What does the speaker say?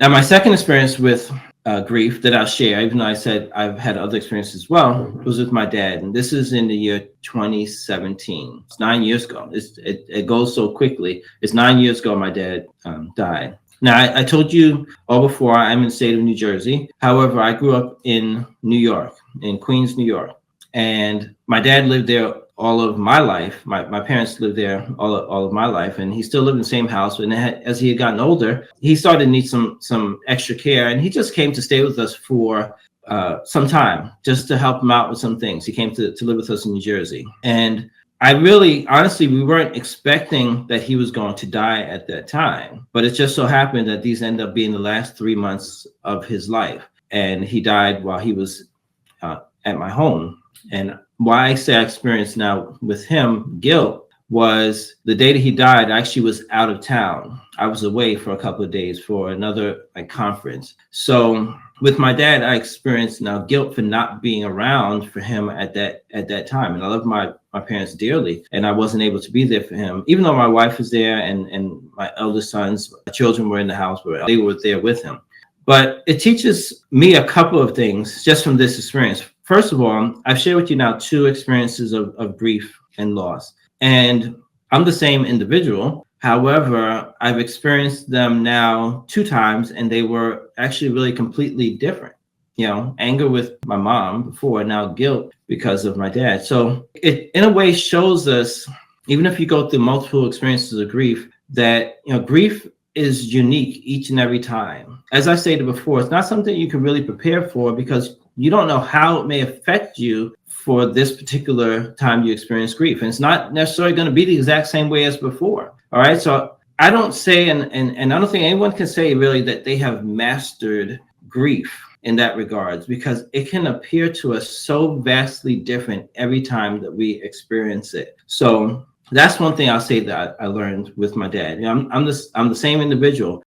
Now, my second experience with grief that I'll share, even though I said I've had other experiences as well, was with my dad. And this is in the year 2017. It's 9 years ago. It goes so quickly. It's 9 years ago my dad died. Now, I told you all before, I'm in the state of New Jersey. However, I grew up in New York, in Queens, New York. And my dad lived there all of my life. My parents lived there all of my life, and he still lived in the same house. And as he had gotten older, he started to need some extra care, and he just came to stay with us for some time, just to help him out with some things. He came to live with us in New Jersey. And I really, honestly, we weren't expecting that he was going to die at that time, but it just so happened that these ended up being the last 3 months of his life. And he died while he was at my home. And why I say I experienced now with him guilt was the day that he died, I actually was out of town. I was away for a couple of days for another conference. So with my dad, I experienced now guilt for not being around for him at that time. And I love my parents dearly, and I wasn't able to be there for him, even though my wife was there and my eldest sons, my children were in the house, where they were there with him. But it teaches me a couple of things just from this experience. First of all, I've shared with you now 2 experiences of grief and loss. And I'm the same individual. However, I've experienced them now 2 times, and they were actually really completely different. You know, anger with my mom before, now guilt because of my dad. So it, in a way, shows us, even if you go through multiple experiences of grief, that, grief is unique each and every time. As I stated before, it's not something you can really prepare for, because you don't know how it may affect you for this particular time you experience grief. And it's not necessarily going to be the exact same way as before. All right. So I don't say, and I don't think anyone can say really that they have mastered grief in that regards, because it can appear to us so vastly different every time that we experience it. So that's one thing I'll say that I learned with my dad. I'm the same individual,